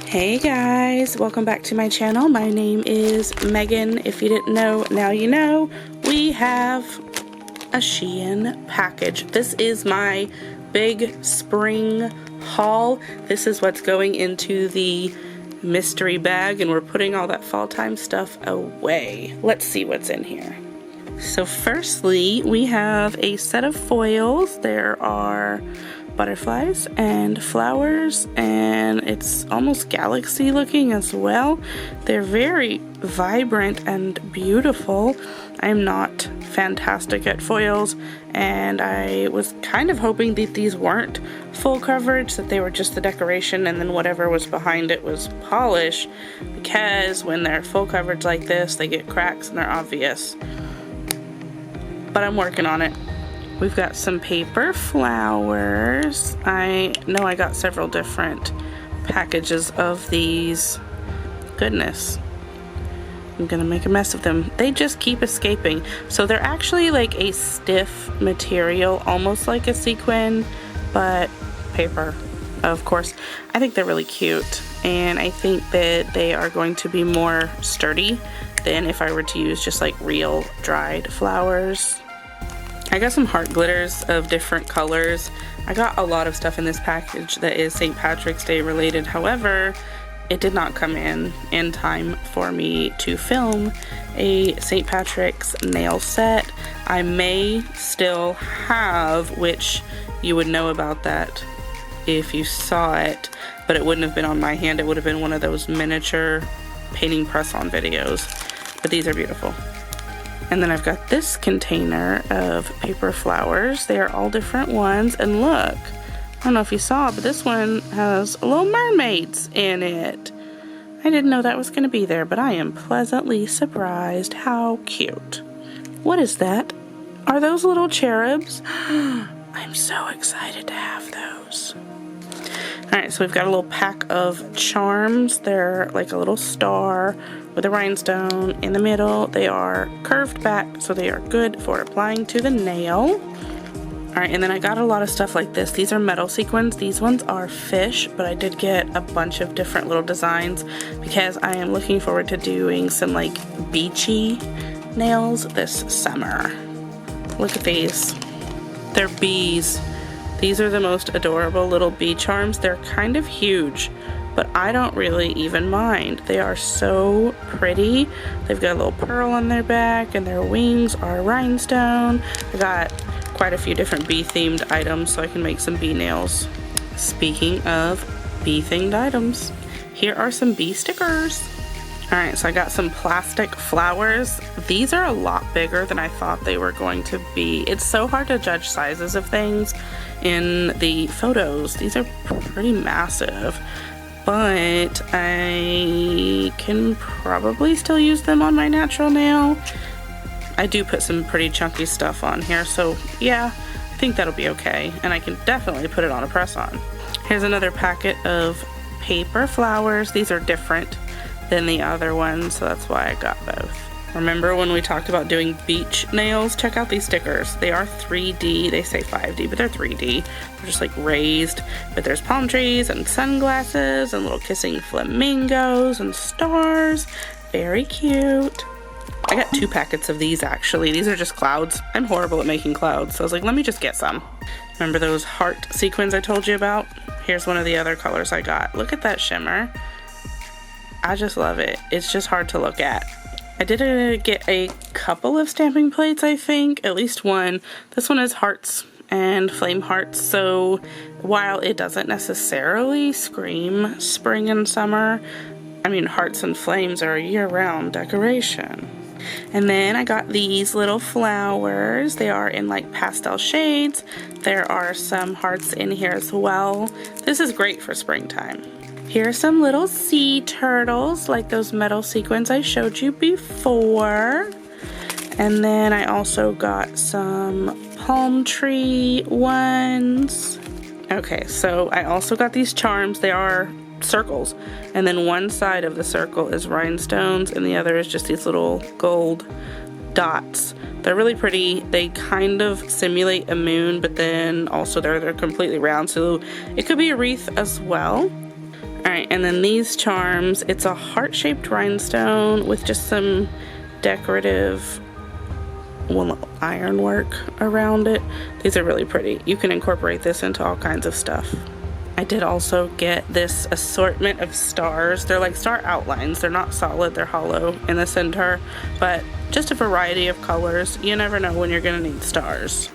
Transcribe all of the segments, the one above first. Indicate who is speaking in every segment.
Speaker 1: Hey guys, welcome back to my channel. My name is Megan. If you didn't know, now you know. We have a Shein package. This is my big spring haul. This is what's going into the mystery bag, and we're putting all that fall time stuff away. Let's see what's in here. So firstly, we have a set of foils. There are butterflies and flowers, and it's almost galaxy looking as well. They're very vibrant and beautiful. I'm not fantastic at foils, and I was kind of hoping that these weren't full coverage, that they were just the decoration and then whatever was behind it was polish, because when they're full coverage like this, they get cracks and they're obvious. But I'm working on it. We've got some paper flowers. I know I got several different packages of these. Goodness. I'm gonna make a mess of them. They just keep escaping. So they're actually like a stiff material, almost like a sequin, but paper, of course. I think they're really cute, and I think that they are going to be more sturdy than if I were to use just like real dried flowers. I got some heart glitters of different colors. I got a lot of stuff in this package that is St. Patrick's Day related. However, it did not come in time for me to film a St. Patrick's nail set. I may still have, which you would know about that if you saw it, but it wouldn't have been on my hand. It would have been one of those miniature painting press-on videos. But these are beautiful. And then I've got this container of paper flowers. They are all different ones. And look, I don't know if you saw, but this one has little mermaids in it. I didn't know that was going to be there, but I am pleasantly surprised. How cute. What is that? Are those little cherubs? I'm so excited to have those. Alright, so we've got a little pack of charms. They're like a little star with a rhinestone in the middle. They are curved back, so they are good for applying to the nail. Alright, and then I got a lot of stuff like this. These are metal sequins. These ones are fish, but I did get a bunch of different little designs because I am looking forward to doing some like beachy nails this summer. Look at these. They're bees. These are the most adorable little bee charms. They're kind of huge, but I don't really even mind. They are so pretty. They've got a little pearl on their back, and their wings are rhinestone. I got quite a few different bee themed items so I can make some bee nails. Speaking of bee themed items, here are some bee stickers. Alright, so I got some plastic flowers. These are a lot bigger than I thought they were going to be. It's so hard to judge sizes of things in the photos. These are pretty massive, but I can probably still use them on my natural nail. I do put some pretty chunky stuff on here, so yeah, I think that'll be okay, and I can definitely put it on a press-on. Here's another packet of paper flowers. These are different than the other ones, so that's why I got both. Remember when we talked about doing beach nails? Check out these stickers. They are 3D. They say 5D, but they're 3D. They're just like raised, but there's palm trees and sunglasses and little kissing flamingos and stars. Very cute. I got 2 packets of these actually. These are just clouds. I'm horrible at making clouds, so I was like, let me just get some. Remember those heart sequins I told you about? Here's one of the other colors I got. Look at that shimmer. I just love it. It's just hard to look at. I did get a couple of stamping plates, I think. At least one. This one is hearts and flame hearts, so while it doesn't necessarily scream spring and summer, I mean, hearts and flames are a year-round decoration. And then I got these little flowers. They are in like pastel shades. There are some hearts in here as well. This is great for springtime. Here are some little sea turtles, like those metal sequins I showed you before. And then I also got some palm tree ones. Okay, so I also got these charms. They are circles, and then one side of the circle is rhinestones and the other is just these little gold dots. They're really pretty. They kind of simulate a moon, but then also they're completely round, so it could be a wreath as well. Alright, and then these charms, it's a heart-shaped rhinestone with just some decorative ironwork around it. These are really pretty. You can incorporate this into all kinds of stuff. I did also get this assortment of stars. They're like star outlines. They're not solid, they're hollow in the center, but just a variety of colors. You never know when you're gonna need stars.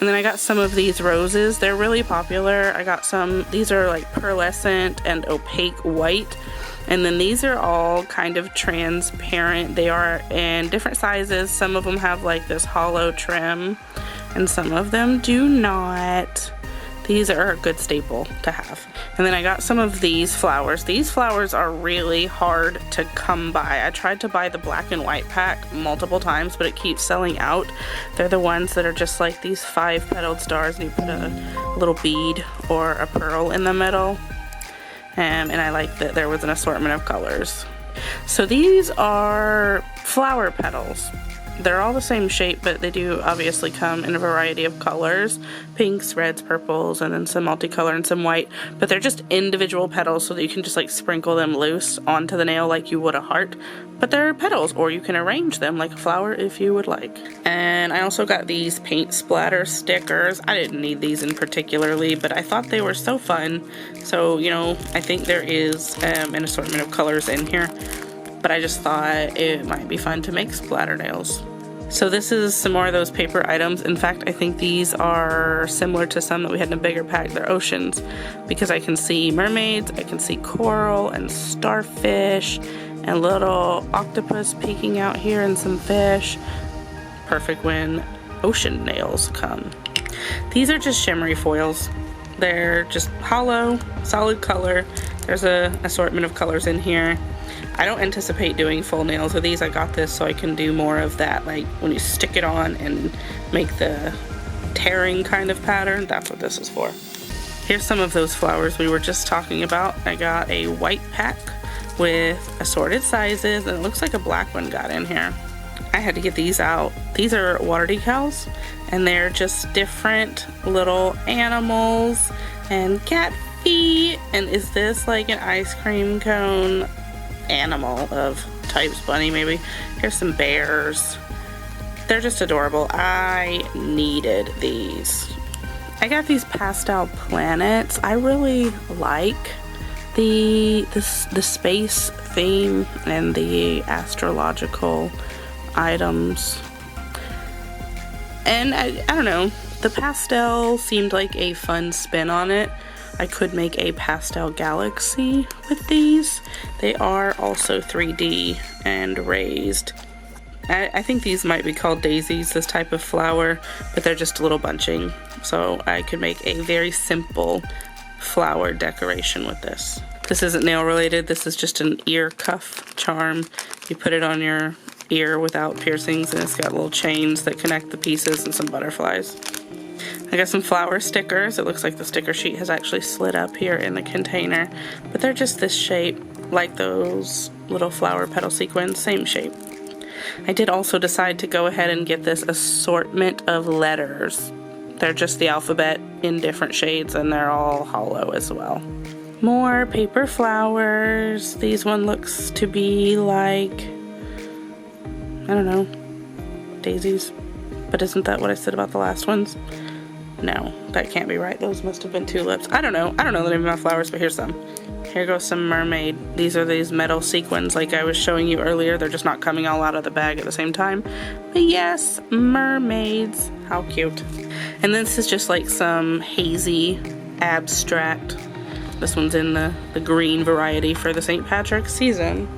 Speaker 1: And then I got some of these roses. They're really popular. I got some, these are like pearlescent and opaque white. And then these are all kind of transparent. They are in different sizes. Some of them have like this hollow trim and some of them do not. These are a good staple to have. And then I got some of these flowers. These flowers are really hard to come by. I tried to buy the black and white pack multiple times, but it keeps selling out. They're the ones that are just like these 5-petaled stars, and you put a little bead or a pearl in the middle. And I like that there was an assortment of colors. So these are flower petals. They're all the same shape, but they do obviously come in a variety of colors. Pinks, reds, purples, and then some multicolor and some white. But they're just individual petals so that you can just like sprinkle them loose onto the nail like you would a heart. But they're petals, or you can arrange them like a flower if you would like. And I also got these paint splatter stickers. I didn't need these in particularly, but I thought they were so fun. So, you know, I think there is an assortment of colors in here. But I just thought it might be fun to make splatter nails. So this is some more of those paper items. In fact, I think these are similar to some that we had in a bigger pack. They're oceans, because I can see mermaids, I can see coral and starfish and little octopus peeking out here and some fish. Perfect when ocean nails come. These are just shimmery foils. They're just hollow, solid color. There's an assortment of colors in here. I don't anticipate doing full nails with these. I got this so I can do more of that, like when you stick it on and make the tearing kind of pattern. That's what this is for. Here's some of those flowers we were just talking about. I got a white pack with assorted sizes, and it looks like a black one got in here. I had to get these out. These are water decals, and they're just different little animals and cat feet. And is this like an ice cream cone animal of types, bunny maybe? Here's some bears. They're just adorable. I needed these. I got these pastel planets. I really like the space theme and the astrological items. And I don't know, the pastel seemed like a fun spin on it. I could make a pastel galaxy with these. They are also 3D and raised. I think these might be called daisies, this type of flower, but they're just a little bunching. So I could make a very simple flower decoration with this. This isn't nail related. This is just an ear cuff charm. You put it on your ear without piercings, and it's got little chains that connect the pieces and some butterflies. I got some flower stickers. It looks like the sticker sheet has actually slid up here in the container, but they're just this shape, like those little flower petal sequins, same shape. I did also decide to go ahead and get this assortment of letters. They're just the alphabet in different shades, and they're all hollow as well. More paper flowers. These one looks to be like, I don't know, daisies. But isn't that what I said about the last ones? No, that can't be right. Those must have been tulips. I don't know the name of my flowers, but here's some. Here goes some mermaid. These are these metal sequins like I was showing you earlier. They're just not coming all out of the bag at the same time. But yes, mermaids. How cute. And this is just like some hazy abstract. This one's in the green variety for the St. Patrick's season.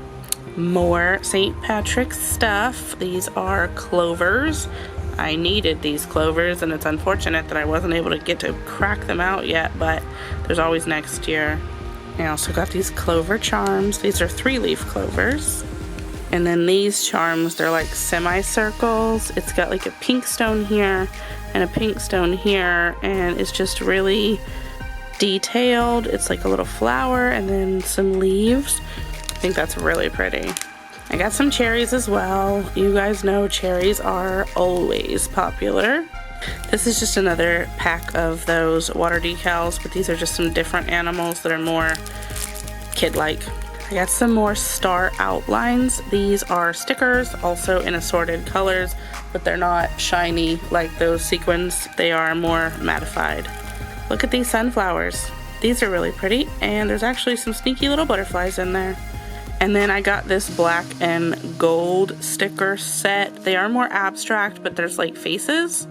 Speaker 1: More St. Patrick's stuff. These are clovers. I needed these clovers, and it's unfortunate that I wasn't able to get to crack them out yet, but there's always next year. I also got these clover charms. These are 3-leaf clovers. And then these charms, they're like semicircles. It's got like a pink stone here and a pink stone here, and it's just really detailed. It's like a little flower and then some leaves. I think that's really pretty. I got some cherries as well. You guys know cherries are always popular. This is just another pack of those water decals, but these are just some different animals that are more kid-like. I got some more star outlines. These are stickers, also in assorted colors, but they're not shiny like those sequins. They are more mattified. Look at these sunflowers. These are really pretty, and there's actually some sneaky little butterflies in there. And then I got this black and gold sticker set. They are more abstract, but there's like faces,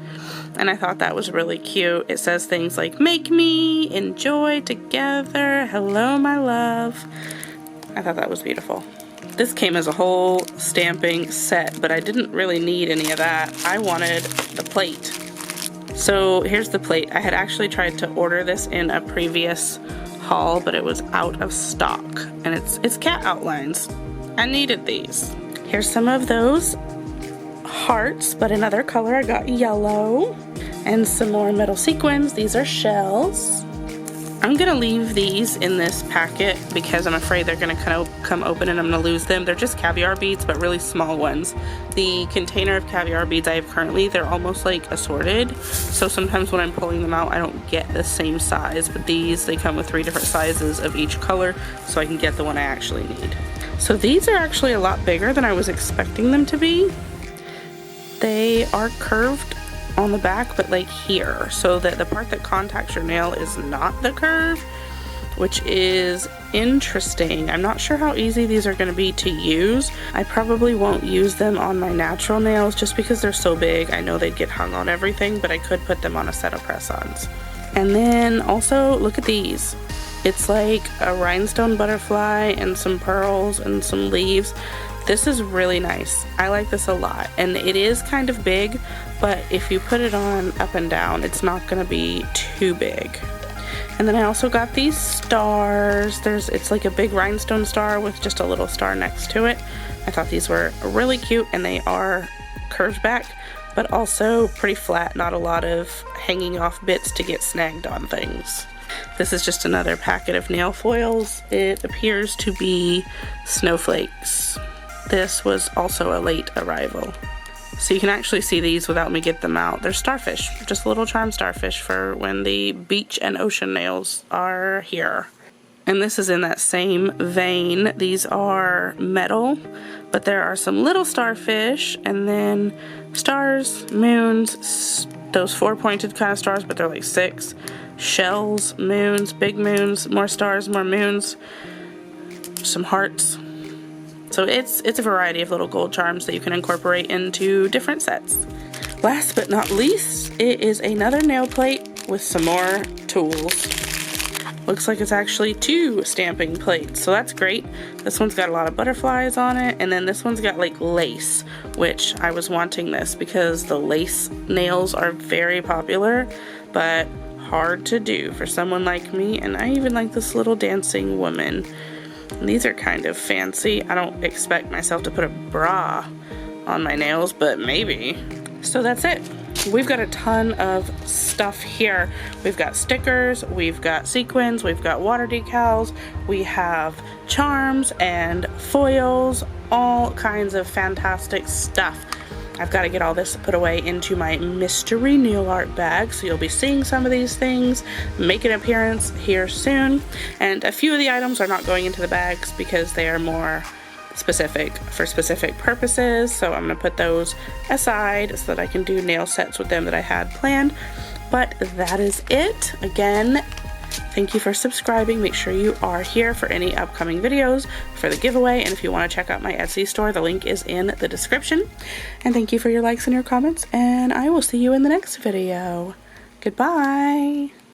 Speaker 1: and I thought that was really cute. It says things like, make me, enjoy together, hello my love. I thought that was beautiful. This came as a whole stamping set, but I didn't really need any of that. I wanted the plate. So here's the plate. I had actually tried to order this in a previous haul, but it was out of stock, and it's cat outlines. I needed these. Here's some of those hearts, but another color. I got yellow, and some more metal sequins. These are shells. I'm gonna leave these in this packet because I'm afraid they're gonna come open and I'm gonna lose them. They're just caviar beads, but really small ones. The container of caviar beads I have currently, they're almost like assorted. So sometimes when I'm pulling them out, I don't get the same size, but these, they come with 3 different sizes of each color, so I can get the one I actually need. So these are actually a lot bigger than I was expecting them to be. They are curved on the back, but like here, so that the part that contacts your nail is not the curve, which is interesting. I'm not sure how easy these are going to be to use. I probably won't use them on my natural nails just because they're so big. I know they'd get hung on everything, but I could put them on a set of press-ons. And then also look at these. It's like a rhinestone butterfly and some pearls and some leaves. This is really nice. I like this a lot, and it is kind of big, but if you put it on up and down, it's not gonna be too big. And then I also got these stars. It's like a big rhinestone star with just a little star next to it. I thought these were really cute, and they are curved back, but also pretty flat, not a lot of hanging off bits to get snagged on things. This is just another packet of nail foils. It appears to be snowflakes. This was also a late arrival. So you can actually see these without me getting them out. They're starfish, just little charm starfish for when the beach and ocean nails are here. And this is in that same vein. These are metal, but there are some little starfish, and then stars, moons, those 4-pointed kind of stars, but they're like 6. Shells, moons, big moons, more stars, more moons, some hearts. So it's a variety of little gold charms that you can incorporate into different sets. Last but not least, it is another nail plate with some more tools. Looks like it's actually 2 stamping plates, so that's great. This one's got a lot of butterflies on it, and then this one's got like lace, which I was wanting this because the lace nails are very popular, but hard to do for someone like me, and I even like this little dancing woman. And these are kind of fancy. I don't expect myself to put a bra on my nails, but maybe. So that's it. We've got a ton of stuff here. We've got stickers, we've got sequins, we've got water decals, we have charms and foils, all kinds of fantastic stuff. I've got to get all this put away into my mystery nail art bag, so you'll be seeing some of these things make an appearance here soon. And a few of the items are not going into the bags because they are more specific for specific purposes, so I'm going to put those aside so that I can do nail sets with them that I had planned. But that is it. Again, thank you for subscribing. Make sure you are here for any upcoming videos for the giveaway, and if you want to check out my Etsy store, the link is in the description. And thank you for your likes and your comments, and I will see you in the next video. Goodbye!